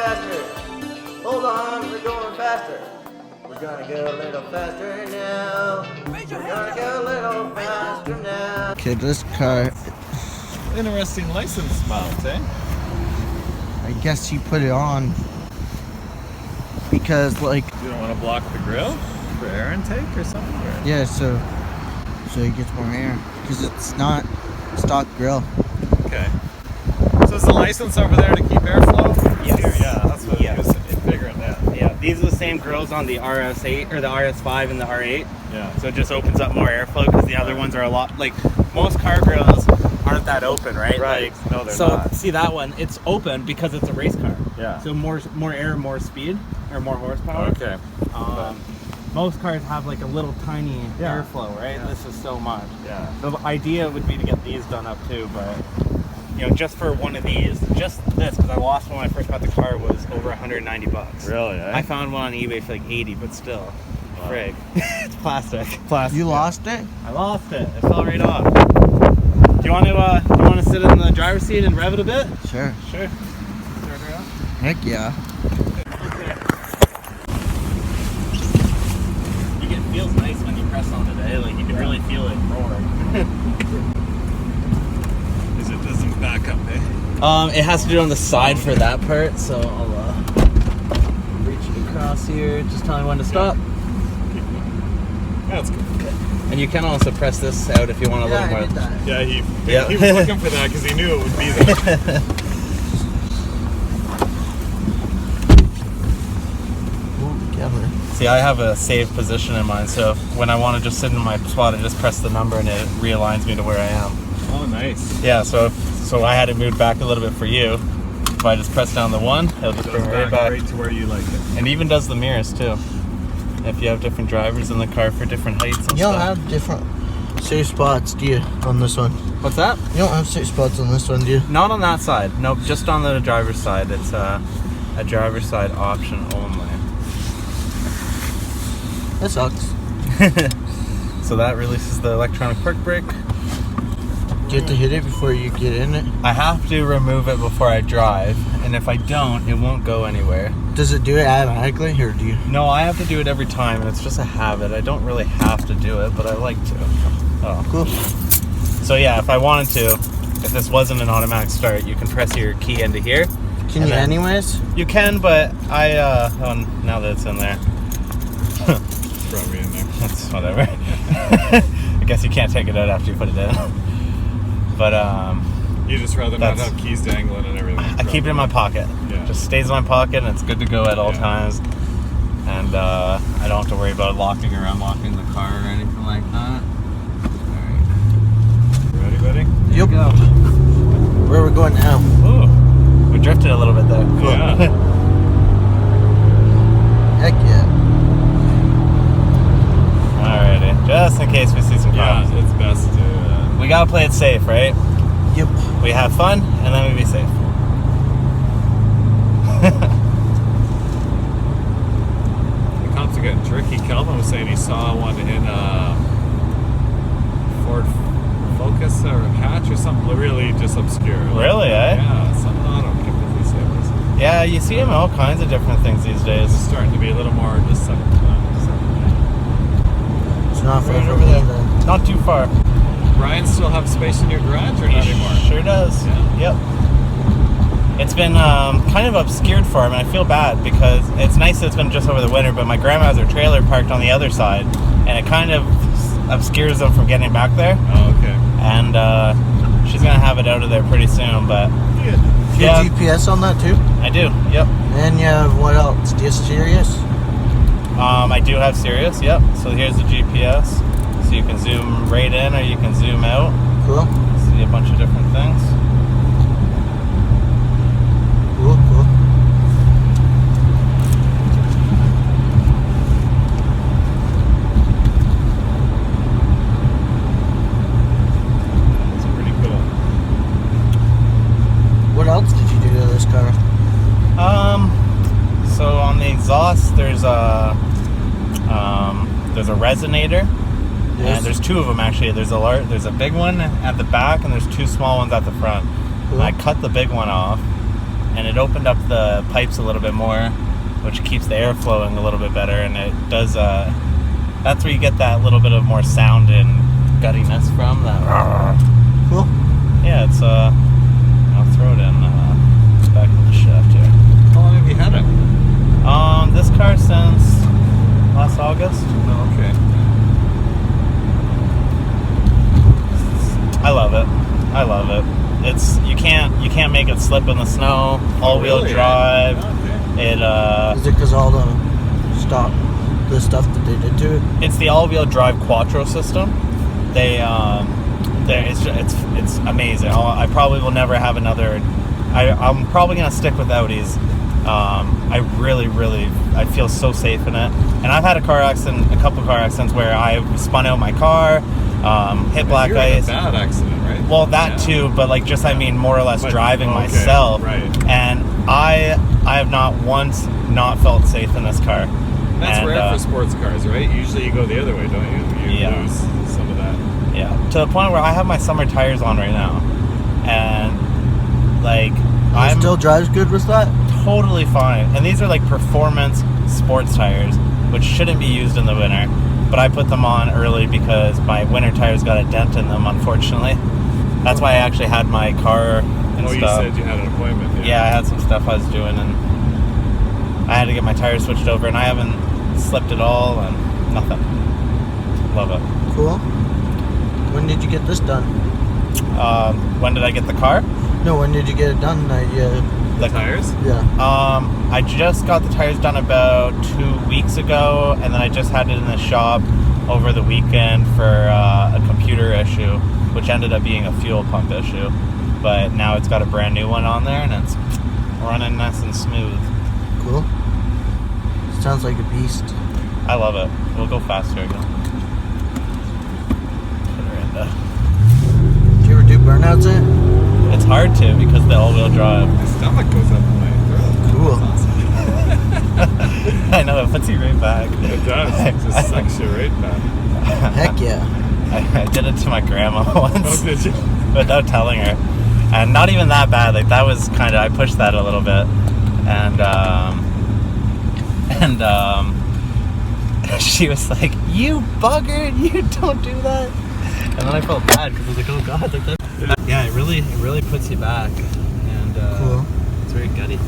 faster. Hold on, we're going faster. We're gonna go a little faster now. We're gonna go a little faster now. Okay, this car. Interesting license mount, eh? I guess he put it on because, like, You don't want to block the grill for air intake or something? Or? yeah, so he gets more air because it's not stock grill. Okay. So is the license over there to keep airflow? Yes. Here, yeah, that's what Yeah. it was figuring that. Yeah, these are the same grills on the RS8 or the RS5 and the R8. Yeah. So it just opens up more airflow because the other ones are a lot like most car grills aren't that open, right? Right. Like, No, they're so not. see that one? It's open because it's a race car. Yeah. So more air, more speed, or more horsepower. Okay. Most cars have like a little tiny Yeah. airflow, right? Yeah. This is so much. Yeah. The idea would be to get these done up too, but you know, just for one of these, just this, because I lost one when I first got the car, was over 190 bucks. Really, eh? I found one on eBay for like 80, but still, Wow. frig. It's plastic. Plastic. You lost it? I lost it. It fell right off. Do you want to sit in the driver's seat and rev it a bit? Sure. Sure. Heck yeah. It feels nice when you press on it, eh? Like you can really feel it roaring. Because it doesn't back up, eh? It has to do it on the side for that part, so I'll reach it across here. Just tell me when to stop. That's good. And you can also press this out if you want a little more. Yeah, he Yeah. was looking for that because he knew it would be there. See, I have a saved position in mine, so when I want to just sit in my spot, I just press the number and it realigns me to where I am. Oh, nice. Yeah, so I had it moved back a little bit for you. If I just press down the one, it'll just bring it right back. Right to where you like it. And even does the mirrors too. If you have different drivers in the car for different heights and You don't stuff. have different safe spots, do you, on this one? What's that? You don't have safe spots on this one, do you? Not on that side. Nope, just on the driver's side. It's a driver's side option only. That sucks. So that releases the electronic park brake. Do you have to hit it before you get in it? I have to remove it before I drive, and if I don't, it won't go anywhere. Does it do it automatically, or do you? No, I have to do it every time, and it's just a habit. I don't really have to do it, but I like to. Oh. Cool. So yeah, if I wanted to, if this wasn't an automatic start, you can press your key into here. Can And you then- anyways? You can, but now that it's in there, Probably in there. it's whatever. I guess you can't take it out after you put it in. But You just rather not That's- have keys dangling and everything. I keep it in my pocket. Yeah. Just stays in my pocket, and it's good to go at all Yeah. times. And I don't have to worry about locking or unlocking the car or anything like that. Ready, buddy? Yep. Go. Where are we going now? Ooh, we drifted a little bit there. Cool. Yeah. Heck yeah. Alrighty, just in case we see some Yeah, problems. it's best to... We gotta play it safe, right? Yep. We have fun, and then we be safe. The cops are getting tricky. Calvin was saying he saw one in Ford Focus or Hatch or something really just obscure. Really, eh? Yeah, something I don't completely say what it's Yeah, you see them in all kinds of different things these days. starting to be a little more deceptive. It's not far Right from over there. there. Not too far. Brian still have space in your garage or not anymore? Sure does. Yeah. Yep. It's been kind of obscured for him, and I feel bad because it's nice that it's been just over the winter, but my grandma has her trailer parked on the other side, and it kind of obscures them from getting back there. Oh, okay. And she's going to have it out of there pretty soon, but Do you Yeah. have GPS on that too? I do. Yep. And you have what else? Do you have Sirius? I do have Sirius. Yep. So here's the GPS. So you can zoom right in or you can zoom out. Cool. See a bunch of different things. Cool, cool. It's pretty cool. What else did you do to this car? So on the exhaust, there's a resonator, Yes. and there's two of them actually. There's a big one at the back, and there's two small ones at the front. Cool. And I cut the big one off, and it opened up the pipes a little bit more, which keeps the air flowing a little bit better, and it does. That's where you get that little bit of more sound and guttiness from. That. Cool. Yeah, it's. I'll throw it in back of the shaft here. How long have you had it? This car since last August. Oh, okay. I love it. I love it. It's you can't make it slip in the snow. All-wheel really? drive. Okay. It Is it because all the stuff that they did to it? it's the all-wheel drive Quattro system. It's amazing. I probably will never have another. I'm probably gonna stick with Audis. I really I feel so safe in it. And I've had a couple car accidents where I spun out my car, hit black You're in ice. a bad accident, right? Well, that too, but like just I mean more or less But- driving okay, myself. right. And I have not once not felt safe in this car. That's And, rare for sports cars, right? Usually you go the other way, don't you? You Yeah. lose some of that. Yeah, to the point where I have my summer tires on right now, and like It still drives good with that? totally fine. And these are like performance sports tires, which shouldn't be used in the winter. But I put them on early because my winter tires got a dent in them, unfortunately. That's why I actually had my car and You stuff. said you had an appointment. Yeah, I had some stuff I was doing, and I had to get my tires switched over, and I haven't slipped at all, and nothing. Love it. Cool. When did you get this done? When did I get the car? No, when did you get it done? The tires? Yeah. I just got the tires done about 2 weeks ago, and then I just had it in the shop over the weekend for a computer issue, which ended up being a fuel pump issue. But now it's got a brand new one on there, and it's running nice and smooth. Cool. Sounds like a beast. I love it. We'll go faster again. Put her in the... Did you ever do burnouts in it? It's hard to because the all-wheel drive. My stomach goes up my throat. Cool. That's awesome. I know, it puts you right back. It does. It just sucks you right back. Heck yeah. I did it to my grandma once. Oh, did you? Without telling her, and not even that bad. Like that was kind of I pushed that a little bit, and she was like, "You bugger! You don't do that." And then I felt bad because I was like, "Oh God!" Like that. Yeah, it really puts you back, and Cool. it's very gutty.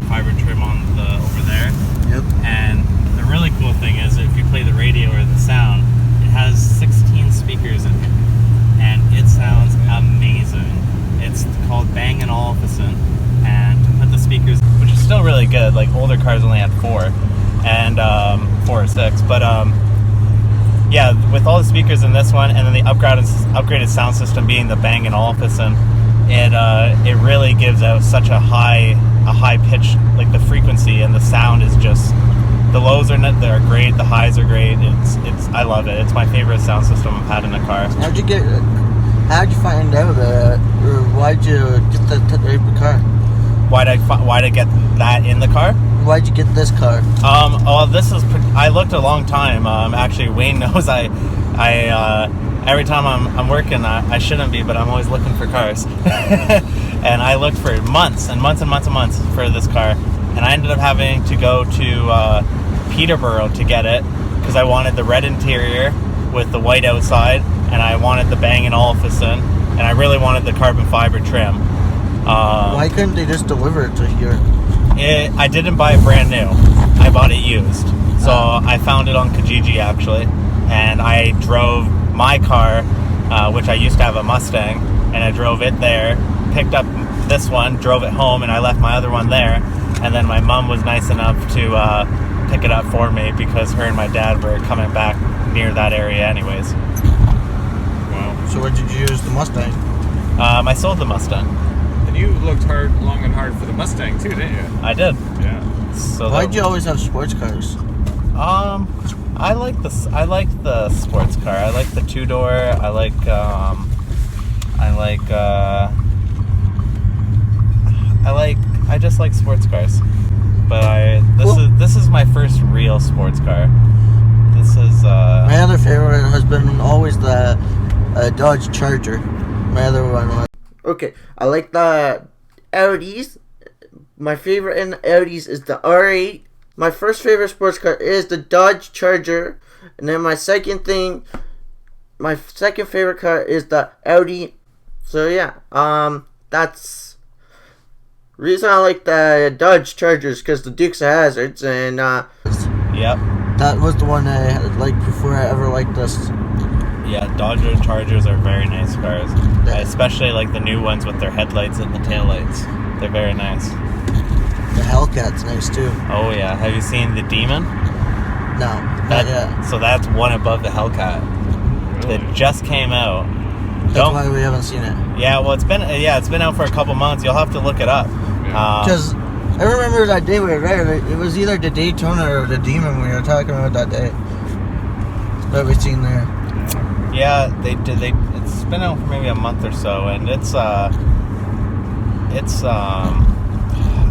Fiber trim on the over there. Yep. And the really cool thing is if you play the radio or the sound, it has 16 speakers in it. And it sounds amazing. It's called Bang & Olufsen. And to put the speakers, which is still really good, like older cars only had 4. And 4 or 6. But yeah, with all the speakers in this one and then the upgraded sound system being the Bang & Olufsen, it really gives out such a high pitch, like the frequency and the sound is just, the lows are great, the highs are great. It's I love it. It's my favorite sound system I've had in a car. How'd you find out that, or why'd you get the type of car? Why'd I get that in the car? Why'd you get this car? I looked a long time. Actually, Wayne knows I every time I'm working, I shouldn't be, but I'm always looking for cars. And I looked for months and months and months and months for this car, and I ended up having to go to Peterborough to get it because I wanted the red interior with the white outside, and I wanted the Bang & Olufsen, and I really wanted the carbon fiber trim. Why couldn't they just deliver it to here? I didn't buy it brand new. I bought it used. So I found it on Kijiji actually, and I drove my car, which I used to have a Mustang, and I drove it there, picked up this one, drove it home, and I left my other one there. And then my mom was nice enough to pick it up for me because her and my dad were coming back near that area anyways. Wow. So what did you use the Mustang? I sold the Mustang. And you looked long and hard for the Mustang too, didn't you? I did. Yeah. So Why'd you always have sports cars? I like the sports car. I like the 2-door. I just like sports cars. But this is my first real sports car. This is Dodge Charger. My other one was. Okay, I like the Audis. My favorite in the Audis is the R8. My first favorite sports car is the Dodge Charger. And then my second favorite car is the Audi. So yeah, that's reason I like the Dodge Chargers, because the Dukes of Hazzards, and Yep. that was the one I liked before I ever liked this. Yeah, Dodge Chargers are very nice cars. Especially like the new ones with their headlights and the taillights. They're very nice. The Hellcat's nice too. Oh yeah, have you seen the Demon? No, not yet. So that's one above the Hellcat. That just came out. That's why we haven't seen it. Yeah, well, it's been out for a couple months. You'll have to look it up. Because I remember that day we were there. It was either the Daytona or the Demon we were talking about that day that we seen there. Yeah, they did. It's been out for maybe a month or so, and it's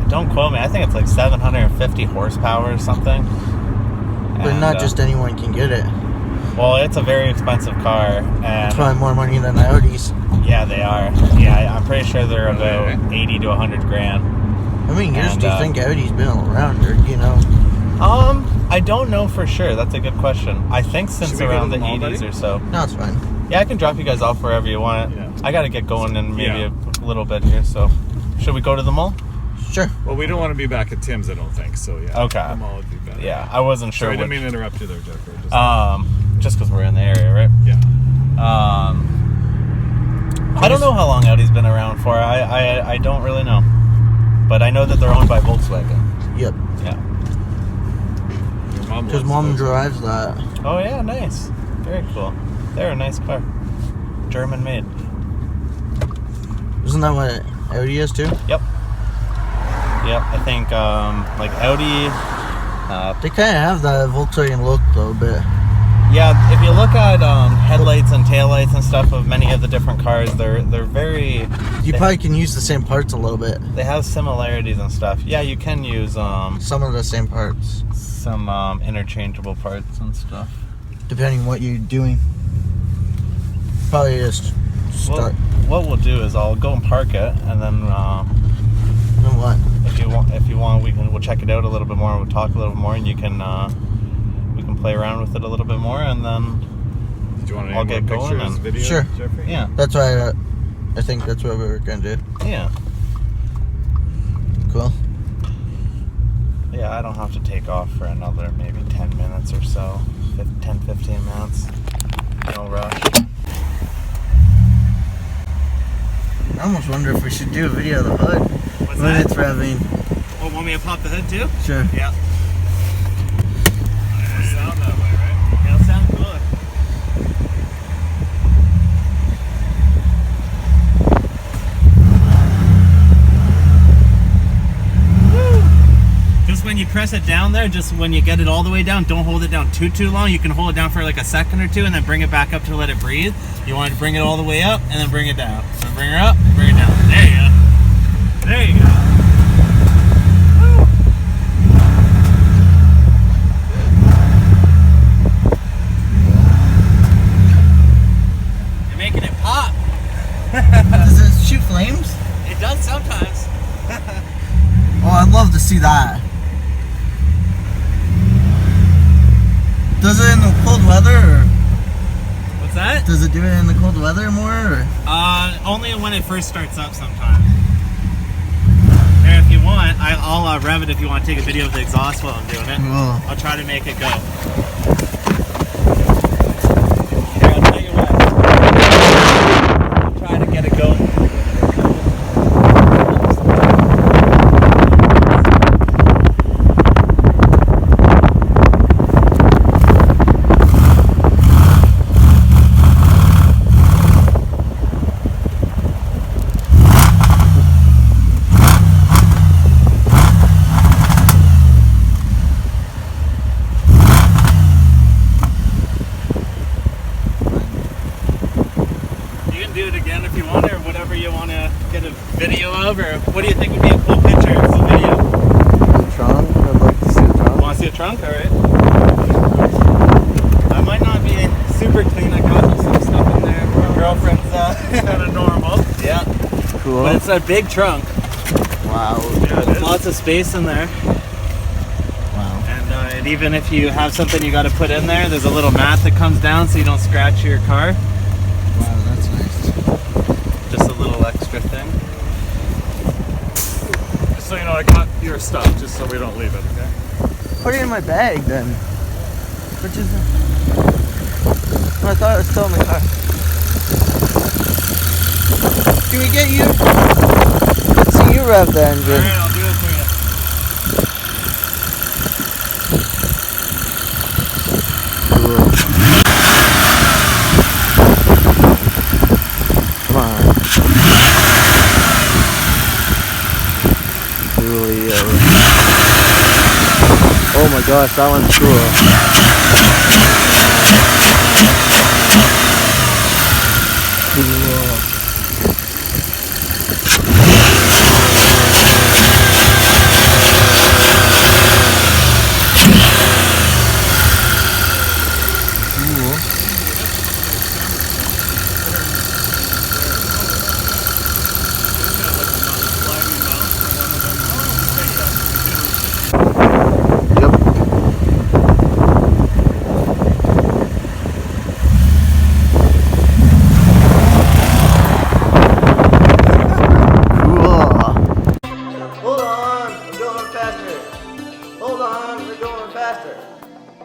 don't quote me. I think it's like 750 horsepower or something. But And, not just anyone can get it. Well, it's a very expensive car, and It's probably more money than the Audis. yeah, they are. Yeah, I'm pretty sure they're about 80 to 100 grand. How many years And, do you think Audi's been around, or you know? I don't know for sure. That's a good question. I think since Should we go around to the the mall, 80s buddy? or so. No, it's fine. Yeah, I can drop you guys off wherever you want. Yeah. I got to get going in maybe Yeah. a little bit here, so should we go to the mall? Sure. Well, we don't want to be back at Tim's, I don't think. So yeah. Okay. The mall would be better. Yeah, I wasn't sure. Sorry, I didn't which- mean to interrupt you there, Jeffrey. Just because we're in the area, right? Yeah. I don't know how long Audi's been around for. I don't really know, but I know that they're owned by Volkswagen. Yep. Yeah. Your mom Because loves mom those. drives that. Oh yeah, nice. Very cool. They're a nice car. German made. Isn't that what Audi is too? Yep. Yep. I think like Audi. They kind of have that Volkswagen look though, a bit. Yeah, if you look at headlights and taillights and stuff of many of the different cars, they're very. You probably can use the same parts a little bit. They have similarities and stuff. Yeah, you can use Some of the same parts, some interchangeable parts and stuff. depending on what you're doing. Probably just Well, start. what we'll do is I'll go and park it, and then Then what? if you want, we'll check it out a little bit more. We'll talk a little more, and you can we can play around with it a little bit more, and then Did you want any I'll more get going pictures, and- video, Sure. Jeffrey? yeah, That's why I think that's what we were gonna do. yeah, Cool. yeah. I don't have to take off for another maybe 10 minutes or so, 10-15 minutes. No rush. I almost wonder if we should do a video of the hood What's when that? it's revving. Oh, want me to pop the hood too? Sure. Yeah. It'll sound that way, right? It'll sound good. Just when you press it down there, just when you get it all the way down, don't hold it down too long. You can hold it down for like a second or two and then bring it back up to let it breathe. You want to bring it all the way up and then bring it down. So bring her up, bring it down. There you go. There you go. Woo. You're making it pop. Does it shoot flames? It does sometimes. Oh, I'd love to see that. Does it in the cold weather, or What's that? does it do it in the cold weather more? Or? Only when it first starts up sometimes. There, if you want, I'll rev it if you want to take a video of the exhaust while I'm doing it. Cool. I'll try to make it go. Here, I'll tell you what. I'll try to get it going. Do it again if you want, or whatever you want to get a video of, or what do you think would be a cool picture of the video? Trunk? I'd like to see a trunk. Want to see a trunk? Alright. I might not be super clean. I got some stuff in there for a girl It's a big trunk. Wow. Yeah, it is. Lots of space in there. Wow. And even if you have something you got to put in there, there's a little mat that comes down so you don't scratch your car. Wow, that's nice. Just a little extra thing. Just so you know, I got your stuff just so we don't leave it, okay? Put it in my bag then. Which is I thought it was still in the car. Can we get you? Let's see you rev the engine. Alright, I'll do it for you. Come on. Coolio. Oh my gosh, that one's cool.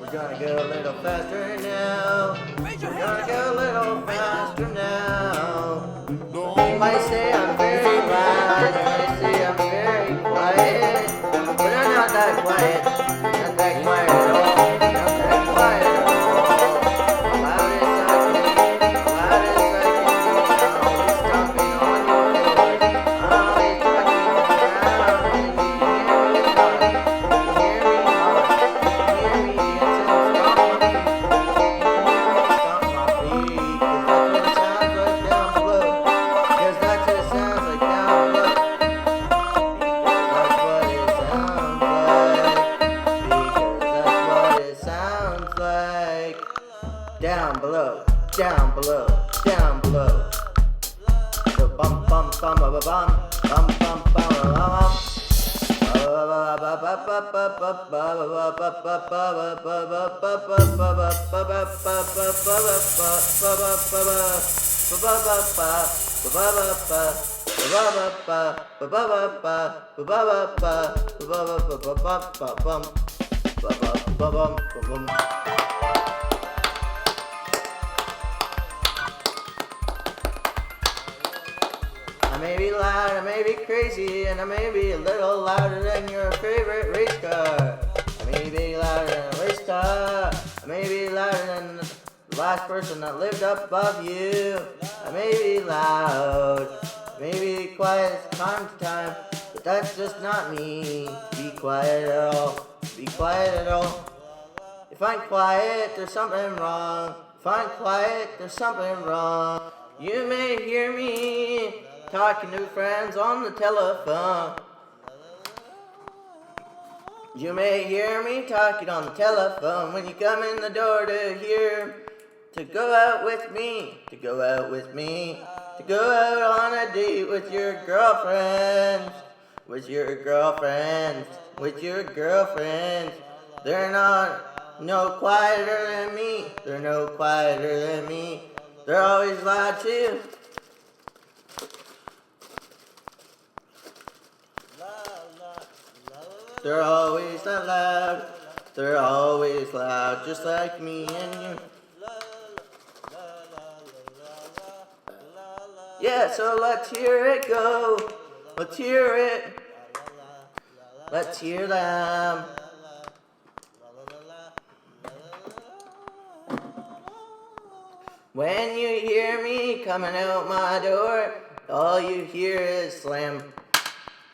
We're gonna go a little faster now. We're gonna go a little faster now. You might say I'm very loud, you might say I'm very quiet, but I'm not that quiet. Not that quiet at all. Not that quiet at all. Loudest I can be, loudest I can be. Always stomping on your doors. Always talking around. And you hear me talk. You hear me talk. You hear me dancing, stomp my feet. You hear me stomp my feet. 'Cause that's what it sounds like down below. 'Cause that's what it sounds like down below. Because that's what it sounds like down below. Down below. Down below. So bum bum bum bum bum bum bum bum bum bum. I may be loud, I may be crazy, and I may be a little louder than your favorite race car. I may be louder than a race car. I may be louder than the last person that lived up above you. I may be loud, I may be quiet time to time, but that's just not me. Be quiet at all. Be quiet at all. If I'm quiet, there's something wrong. If I'm quiet, there's something wrong. You may hear me talking to friends on the telephone. You may hear me talking on the telephone when you come in the door to go out with me, to go out with me, to go out on a date with your girlfriends, with your girlfriends, with your girlfriends. They're not no quieter than me. They're no quieter than me. They're always loud too. They're always loud. They're always loud, just like me and you. Yeah, so let's hear it go. Let's hear it. Let's hear them. When you hear me coming out my door, all you hear is slam,